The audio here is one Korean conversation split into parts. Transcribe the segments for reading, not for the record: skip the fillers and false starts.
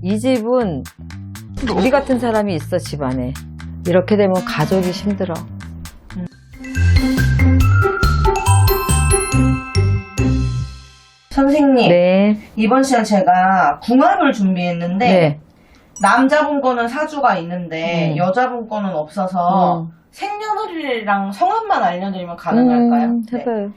이 집은 우리 같은 사람이 있어, 집안에. 이렇게 되면 가족이 힘들어. 선생님, 네. 이번 시간 제가 궁합을 준비했는데 네. 남자분 거는 사주가 있는데 여자분 거는 없어서 생년월일이랑 성함만 알려드리면 가능할까요? 네. 해봐요.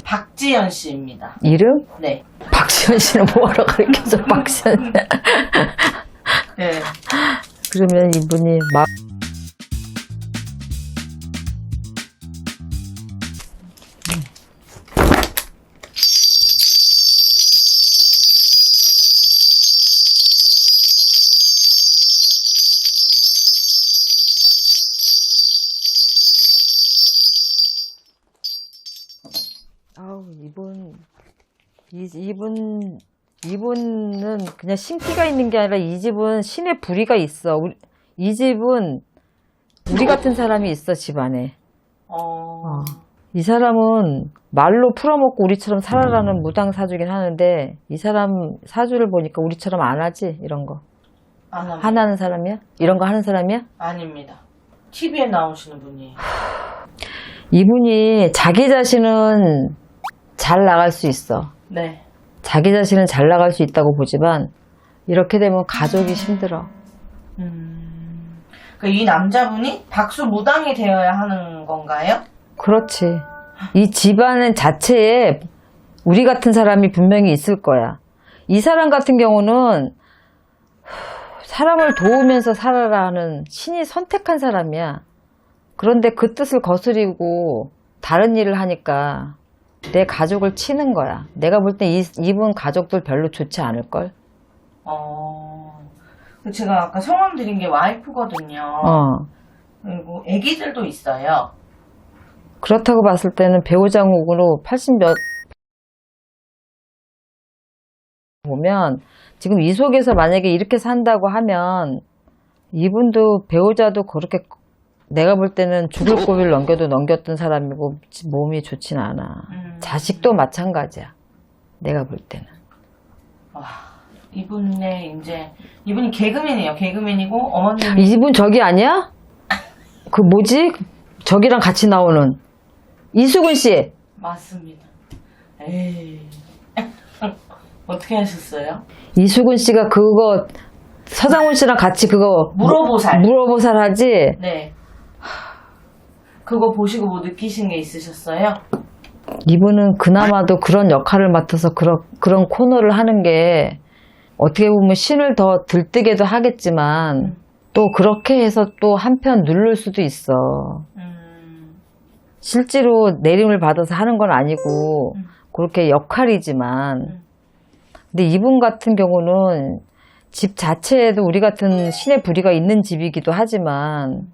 박지연 씨입니다. 이름? 네. 박시현 씨는 뭐하러 가르쳐줘, 박시현. 네. 그러면 이분이 아우, 이분은 그냥 신기가 있는 게 아니라 이 집은 신의 부리가 있어. 이 집은 우리 같은 사람이 있어, 집안에. 이 사람은 말로 풀어먹고 우리처럼 살아라는 무당 사주긴 하는데, 이 사람 사주를 보니까 우리처럼 안 하지, 이런 거. 안 합니다. 하는 사람이야? 이런 거 하는 사람이야? 아닙니다. TV에 나오시는 분이에요. 이분이 자기 자신은 잘 나갈 수 있어. 네. 자기 자신은 잘 나갈 수 있다고 보지만 이렇게 되면 가족이 힘들어. 이 남자분이 박수무당이 되어야 하는 건가요? 그렇지. 이 집안 자체에 우리 같은 사람이 분명히 있을 거야. 이 사람 같은 경우는 사람을 도우면서 살아라 하는 신이 선택한 사람이야. 그런데 그 뜻을 거스리고 다른 일을 하니까 내 가족을 치는 거야. 내가 볼 때 이분 가족들 별로 좋지 않을걸? 제가 아까 성함 드린 게 와이프거든요. 그리고 애기들도 있어요. 그렇다고 봤을 때는 배우자목으로 80몇 보면 지금 이 속에서 만약에 이렇게 산다고 하면 이분도 배우자도 그렇게 내가 볼 때는 죽을 고비를 넘겼던 사람이고 몸이 좋진 않아. 자식도 마찬가지야. 내가 볼 때는. 이분이 개그맨이에요. 개그맨이고 어머님이 이분 저기 아니야? 그 뭐지? 저기랑 같이 나오는 이수근 씨. 맞습니다. 에이. 어떻게 하셨어요? 이수근 씨가 그거 서장훈 씨랑 같이 그거 물어보살 하지? 네. 그거 보시고 뭐 느끼신 게 있으셨어요? 이분은 그나마도 그런 역할을 맡아서 그런 코너를 하는 게 어떻게 보면 신을 더 들뜨게도 하겠지만 또 그렇게 해서 또 한편 누를 수도 있어. 실제로 내림을 받아서 하는 건 아니고 그렇게 역할이지만 근데 이분 같은 경우는 집 자체에도 우리 같은 신의 부리가 있는 집이기도 하지만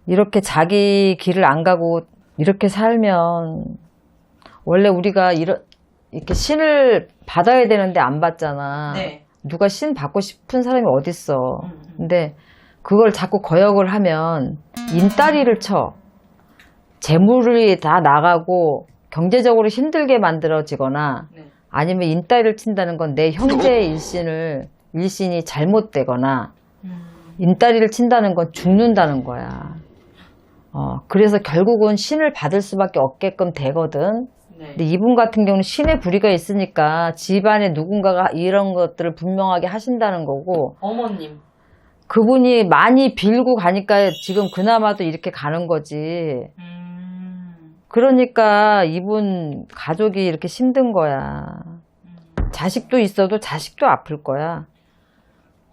이렇게 자기 길을 안 가고 이렇게 살면 원래 우리가 이렇게 신을 받아야 되는데 안 받잖아. 네. 누가 신 받고 싶은 사람이 어딨어. 근데 그걸 자꾸 거역을 하면 인따리를 쳐. 재물이 다 나가고 경제적으로 힘들게 만들어지거나 아니면 인따리를 친다는 건 내 형제의 일신이 잘못되거나 인따리를 친다는 건 죽는다는 거야. 그래서 결국은 신을 받을 수밖에 없게끔 되거든. 근데 이분 같은 경우는 신의 부리가 있으니까 집안에 누군가가 이런 것들을 분명하게 하신다는 거고. 어머님. 그분이 많이 빌고 가니까 지금 그나마도 이렇게 가는 거지. 그러니까 이분 가족이 이렇게 힘든 거야. 자식도 있어도 자식도 아플 거야.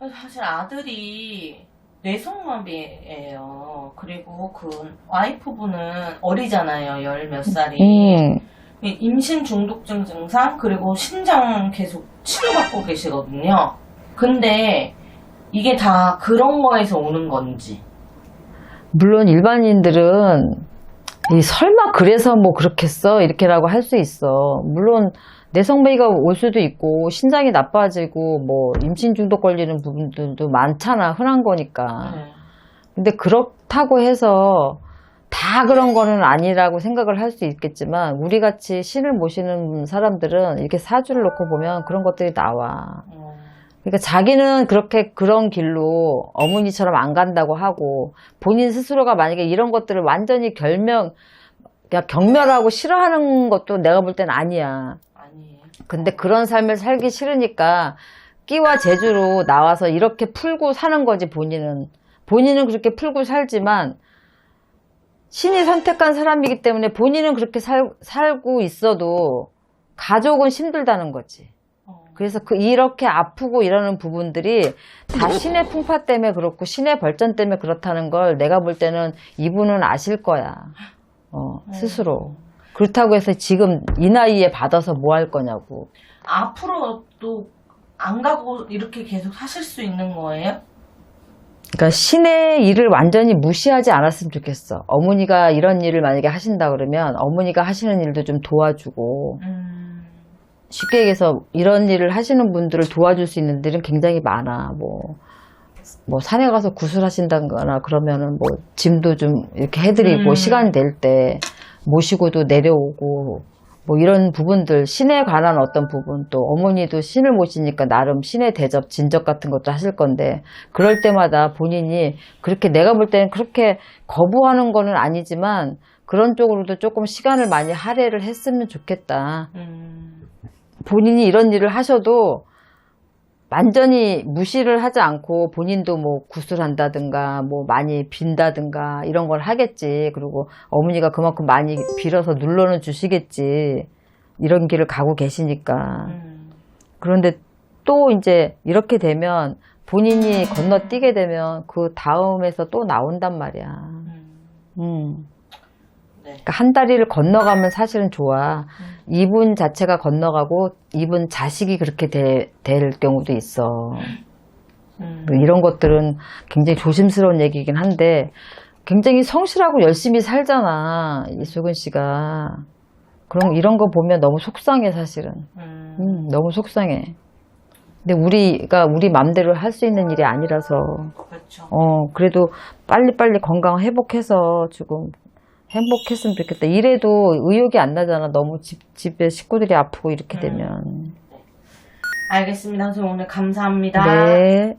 사실 아들이 뇌성마비예요. 그리고 그 와이프분은 어리잖아요. 열 몇 살이. 임신 중독증 증상 그리고 신장 계속 치료받고 계시거든요. 근데 이게 다 그런 거에서 오는 건지. 물론 일반인들은 설마 그래서 뭐 그렇겠어? 이렇게라고 할 수 있어. 물론 내성마비가 올 수도 있고 신장이 나빠지고 뭐 임신 중독 걸리는 부분들도 많잖아. 흔한 거니까. 근데 좋다고 해서 다 그런 거는 아니라고 생각을 할 수 있겠지만 우리 같이 신을 모시는 사람들은 이렇게 사주를 놓고 보면 그런 것들이 나와. 그러니까 자기는 그렇게 그런 길로 어머니처럼 안 간다고 하고 본인 스스로가 만약에 이런 것들을 완전히 그냥 경멸하고 싫어하는 것도 내가 볼 땐 아니야. 아니에요. 근데 그런 삶을 살기 싫으니까 끼와 재주로 나와서 이렇게 풀고 사는 거지, 본인은. 본인은 그렇게 풀고 살지만 신이 선택한 사람이기 때문에 본인은 그렇게 살고 있어도 가족은 힘들다는 거지. 그래서 이렇게 아프고 이러는 부분들이 다 신의 풍파 때문에 그렇고 신의 벌전 때문에 그렇다는 걸 내가 볼 때는 이분은 아실 거야. 스스로. 그렇다고 해서 지금 이 나이에 받아서 뭐 할 거냐고. 앞으로 또 안 가고 이렇게 계속 하실 수 있는 거예요? 그러니까 신의 일을 완전히 무시하지 않았으면 좋겠어. 어머니가 이런 일을 만약에 하신다 그러면 어머니가 하시는 일도 좀 도와주고 쉽게 얘기해서 이런 일을 하시는 분들을 도와줄 수 있는 일은 굉장히 많아. 뭐 산에 가서 구슬하신다거나 그러면은 뭐 짐도 좀 이렇게 해드리고 시간 될 때 모시고도 내려오고 뭐 이런 부분들 신에 관한 어떤 부분 또 어머니도 신을 모시니까 나름 신의 대접 진적 같은 것도 하실 건데 그럴 때마다 본인이 그렇게 내가 볼 때는 그렇게 거부하는 거는 아니지만 그런 쪽으로도 조금 시간을 많이 할애를 했으면 좋겠다. 본인이 이런 일을 하셔도 완전히 무시를 하지 않고 본인도 뭐 구슬한다든가 뭐 많이 빈다든가 이런 걸 하겠지. 그리고 어머니가 그만큼 많이 빌어서 눌러는 주시겠지. 이런 길을 가고 계시니까. 그런데 또 이제 이렇게 되면 본인이 건너뛰게 되면 그 다음에서 또 나온단 말이야. 그러니까 한 다리를 건너가면 사실은 좋아. 이분 자체가 건너가고 이분 자식이 그렇게 될 경우도 있어. 이런 것들은 굉장히 조심스러운 얘기긴 한데 굉장히 성실하고 열심히 살잖아. 이수근 씨가. 그럼 이런 거 보면 너무 속상해 사실은. 너무 속상해. 근데 우리 맘대로 할 수 있는 일이 아니라서. 그렇죠. 그래도 빨리빨리 건강 회복해서 지금 행복했으면 좋겠다. 이래도 의욕이 안 나잖아. 너무 집에 식구들이 아프고 이렇게 되면. 알겠습니다. 선생님 오늘 감사합니다. 네.